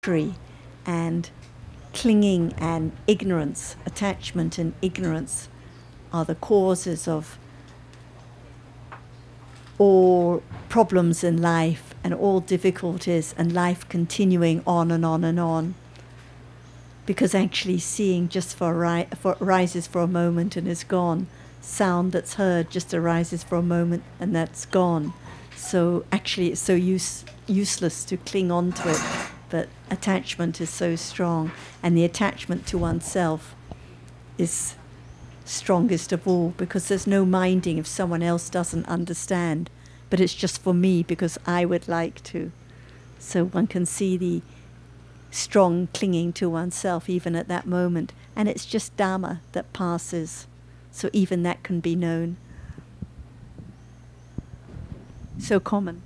and clinging and ignorance, attachment and ignorance are the causes of all problems in life and all difficulties and life continuing on and on and on. Because actually seeing just arises for a moment and is gone. Sound that's heard just arises for a moment and that's gone. So actually it's so useless to cling on to it, but attachment is so strong, and the attachment to oneself is strongest of all, because there's no minding if someone else doesn't understand, but it's just for me because I would like to. So one can see the strong clinging to oneself even at that moment, and it's just Dhamma that passes, so even that can be known. So common.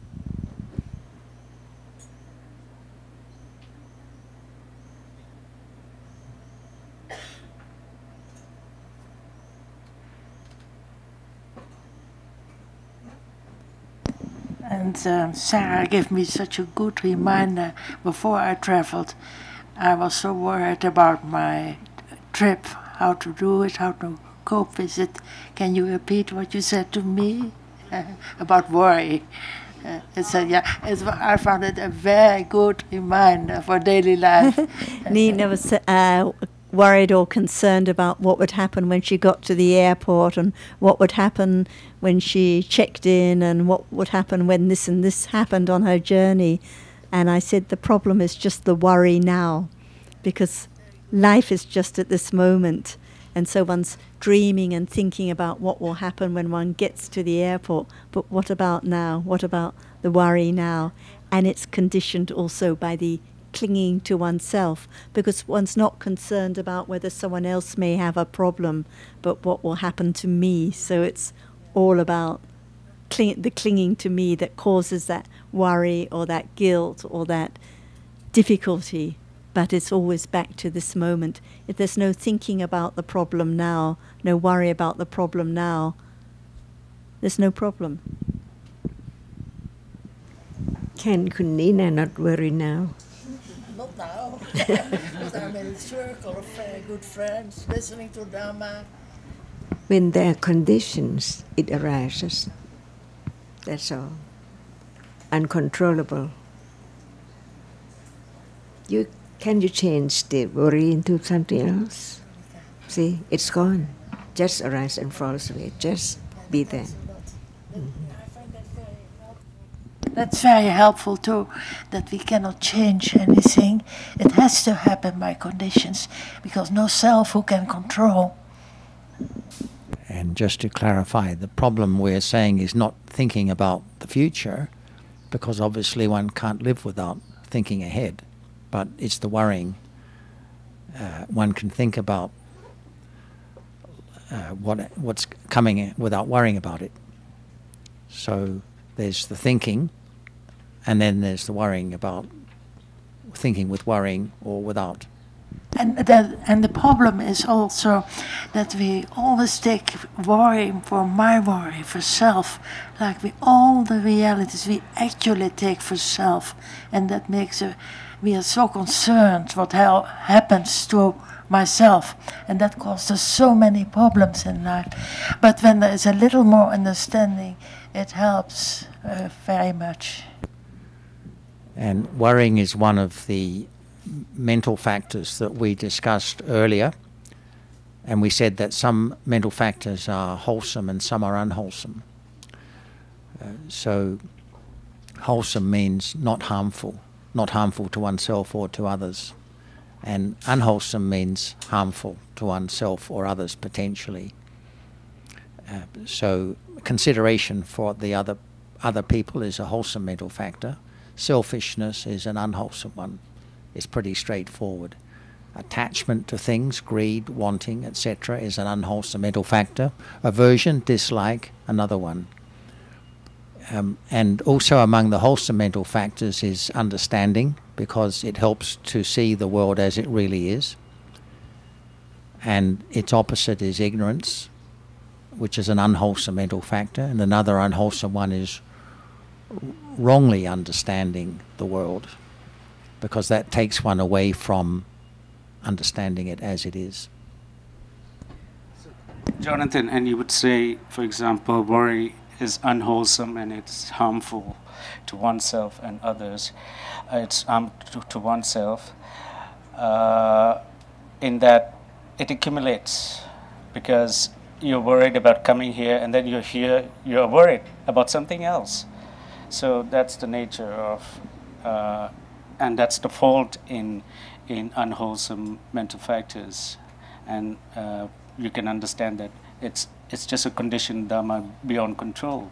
And Sarah gave me such a good reminder before I traveled. I was so worried about my trip, how to do it, how to cope with it. Can you repeat what you said to me about worry? It said, yeah, I found it a very good reminder for daily life. Nina was worried or concerned about what would happen when she got to the airport, and what would happen when she checked in, and what would happen when this and this happened on her journey. And I said the problem is just the worry now, because life is just at this moment, and so one's dreaming and thinking about what will happen when one gets to the airport, but what about now? What about the worry now? And it's conditioned also by the clinging to oneself, because one's not concerned about whether someone else may have a problem, but what will happen to me. So it's all about the clinging to me that causes that worry or that guilt or that difficulty. But it's always back to this moment. If there's no thinking about the problem now, no worry about the problem now, there's no problem. Can Kunina not worry now? Not now, because I'm in a circle of very good friends, listening to Dhamma. When there are conditions, it arises. That's all. Uncontrollable. Can you change the worry into something else? See, it's gone. Just arise and falls away. Just be there. That's very helpful too, that we cannot change anything. It has to happen by conditions, because no self who can control. And just to clarify, the problem we're saying is not thinking about the future, because obviously one can't live without thinking ahead, but it's the worrying. One can think about what's coming without worrying about it. So there's the thinking, and then there's the worrying about thinking with worrying or without. And the problem is also that we always take worry for my worry, for self, like all the realities we actually take for self, and that makes we are so concerned what happens to myself, and that causes so many problems in life. But when there is a little more understanding, it helps very much. And worrying is one of the mental factors that we discussed earlier, and we said that some mental factors are wholesome and some are unwholesome. So wholesome means not harmful to oneself or to others, and unwholesome means harmful to oneself or others potentially. So consideration for the other people is a wholesome mental factor. Selfishness is an unwholesome one. It's pretty straightforward. Attachment to things, greed, wanting, etc. is an unwholesome mental factor. Aversion, dislike, another one. And also among the wholesome mental factors is understanding, because it helps to see the world as it really is. And its opposite is ignorance, which is an unwholesome mental factor. And another unwholesome one is wrongly understanding the world, because that takes one away from understanding it as it is. Jonathan, and you would say, for example, worry is unwholesome and it's harmful to oneself and others. It's to oneself in that it accumulates, because you're worried about coming here, and then you're here, you're worried about something else. So that's the nature of, and that's the fault in unwholesome mental factors. And you can understand that it's just a conditioned Dhamma beyond control.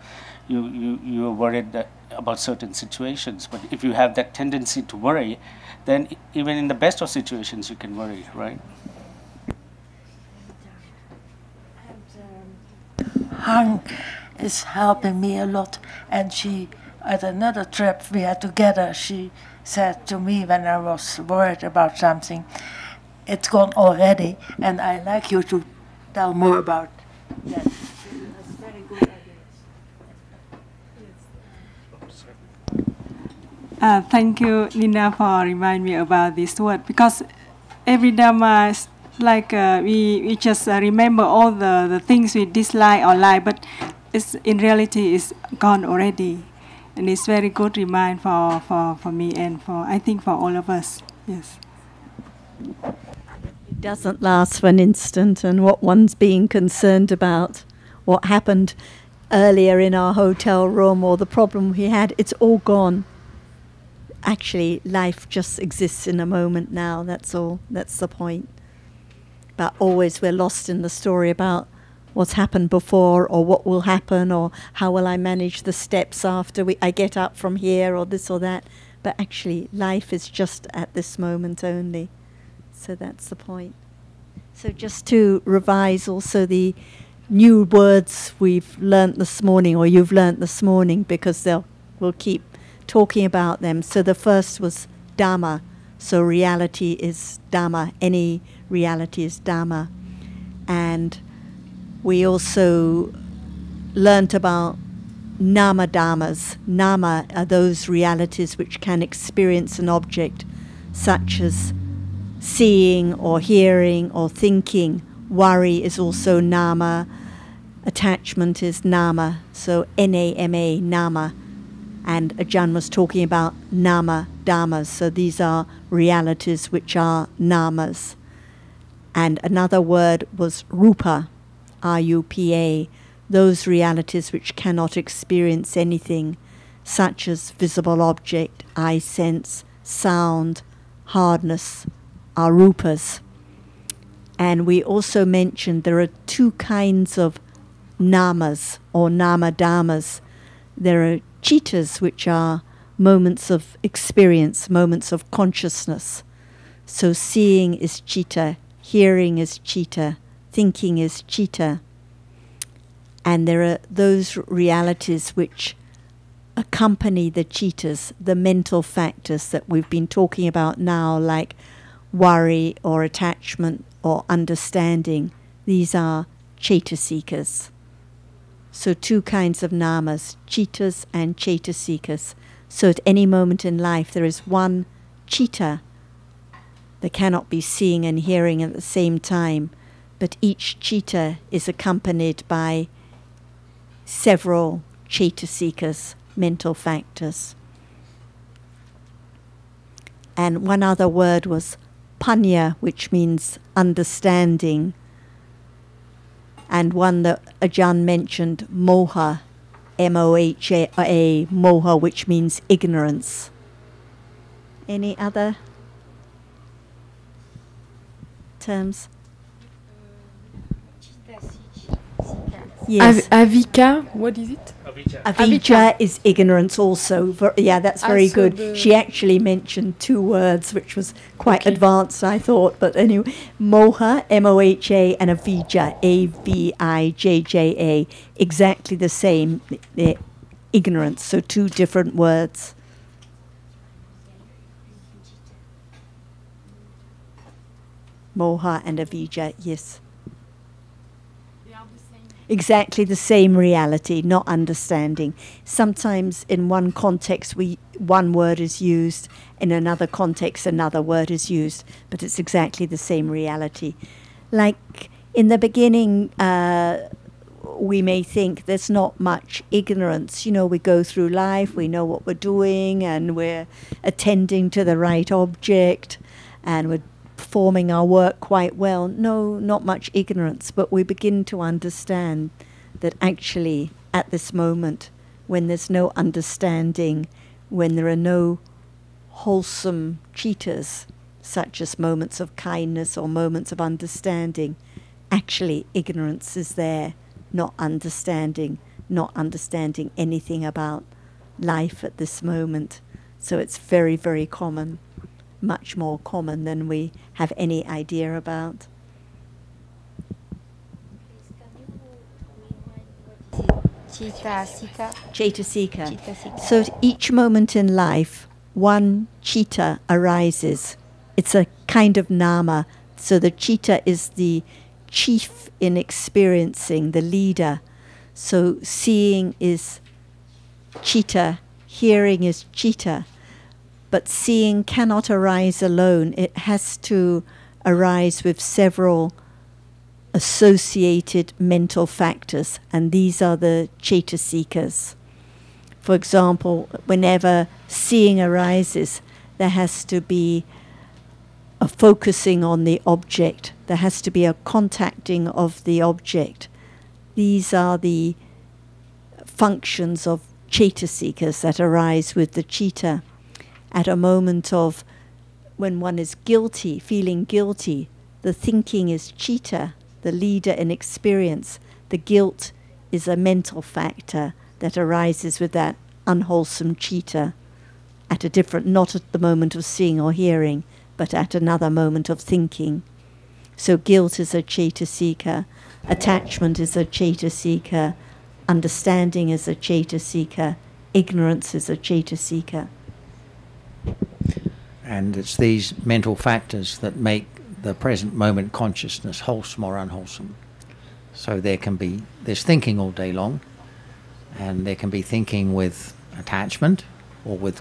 You are worried about certain situations, but if you have that tendency to worry, then even in the best of situations you can worry, right? Hang is helping me a lot, and she, at another trip we had together, she said to me when I was worried about something, "It's gone already," and I'd like you to tell more about that. That's very good idea. Thank you, Nina, for reminding me about this word, because every Dhamma is like we just remember all the things we dislike or like, but it's in reality is gone already, and it's very good remind for me and for, I think, for all of us. Yes. It doesn't last for an instant, and what one's being concerned about, what happened earlier in our hotel room or the problem we had, it's all gone. Actually, life just exists in a moment now, that's all. That's the point. But always we're lost in the story about what's happened before, or what will happen, or how will I manage the steps after I get up from here, or this or that. But actually, life is just at this moment only. So that's the point. So just to revise also the new words we've learnt this morning, or you've learnt this morning, because we'll keep talking about them. So the first was Dhamma. So reality is Dhamma. Any reality is Dhamma. And we also learnt about Nama Dhammas. Nama are those realities which can experience an object, such as seeing or hearing or thinking. Worry is also Nama. Attachment is Nama. So N-A-M-A, Nama. And Ajahn was talking about Nama Dhammas. So these are realities which are Namas. And another word was Rupa, R-U-P-A, those realities which cannot experience anything, such as visible object, eye sense, sound, hardness, are Rupas. And we also mentioned there are two kinds of Namas, or Nama Dhammas. There are Chittas, which are moments of experience, moments of consciousness. So seeing is Chitta, hearing is Chitta, thinking is Chitta. And there are those realities which accompany the Chittas, the mental factors that we've been talking about now, like worry or attachment or understanding. These are Chaitasikas. So two kinds of namas, Chittas and Chaitasikas. So at any moment in life there is one Chitta that cannot be seeing and hearing at the same time, but each Chitta is accompanied by several Chaitasikas, mental factors. And one other word was Panya, which means understanding. And one that Ajahn mentioned, Moha, M-O-H-A, Moha, which means ignorance. Any other terms? Yes. Avika, what is it? Avijja is ignorance also. Yeah, that's very good. She actually mentioned two words, which was quite advanced, I thought. But anyway, Moha, M-O-H-A, and Avijja, A-V-I-J-J-A. Exactly the same, ignorance. So two different words. Moha and Avijja, yes. exactly the same reality, not understanding. Sometimes in one context one word is used, in another context another word is used, but it's exactly the same reality. Like in the beginning, we may think there's not much ignorance. You know, we go through life, we know what we're doing, and we're attending to the right object, and we're performing our work quite well. No, not much ignorance, but we begin to understand that actually at this moment, when there's no understanding, when there are no wholesome cheetahs, such as moments of kindness or moments of understanding, actually ignorance is there, not understanding anything about life at this moment. So it's very, very common, much more common than we have any idea about. Cetasika. So at each moment in life, one cheetah arises. It's a kind of nama. So the cheetah is the chief in experiencing, the leader. So seeing is cheetah, hearing is cheetah. But seeing cannot arise alone. It has to arise with several associated mental factors, and these are the cetasikas. For example, whenever seeing arises, there has to be a focusing on the object. There has to be a contacting of the object. These are the functions of cetasikas that arise with the cheetah. At a moment of when one is guilty, feeling guilty, the thinking is cheetah, the leader in experience. The guilt is a mental factor that arises with that unwholesome cheetah at a different, not at the moment of seeing or hearing, but at another moment of thinking. So guilt is a cetasika, attachment is a cetasika, understanding is a cetasika, ignorance is a cetasika. And it's these mental factors that make the present moment consciousness wholesome or unwholesome. So there's thinking all day long, and there can be thinking with attachment, or with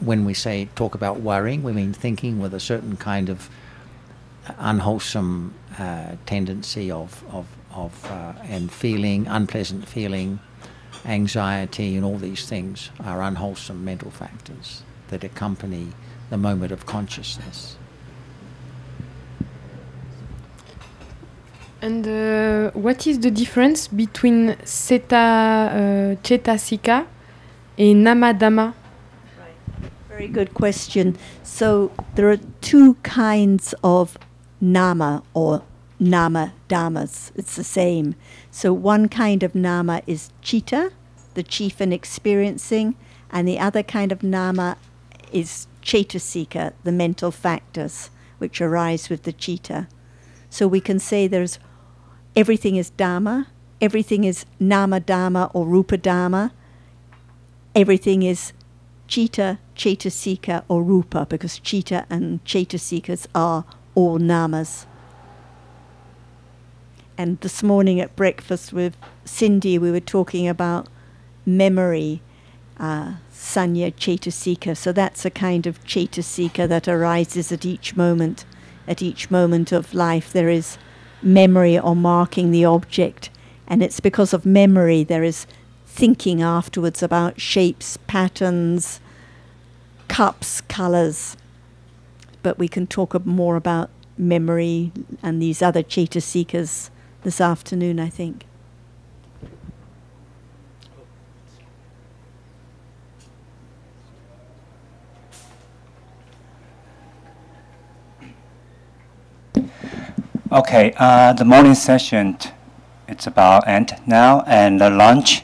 when we talk about worrying, we mean thinking with a certain kind of unwholesome tendency and feeling, unpleasant feeling, anxiety, and all these things are unwholesome mental factors that accompany the moment of consciousness. And what is the difference between cetasika and Nama-Dhamma? Very good question. So there are two kinds of nama or nama-dhammas. It's the same. So one kind of nama is chitta, the chief in experiencing, and the other kind of nama is cetasika, the mental factors which arise with the chitta. So we can say everything is dhamma, everything is nama-dhamma or rupa-dhamma, everything is chitta, cetasika or rupa, because chitta and cetasikas are all namas. And this morning at breakfast with Cindy, we were talking about memory, sanya cetasika. So that's a kind of cetasika that arises at each moment. At each moment of life there is memory or marking the object, and it's because of memory there is thinking afterwards about shapes, patterns, cups, colors. But we can talk more about memory and these other cetasikas this afternoon, I think. Okay, the morning session, it's about end now, and the lunch.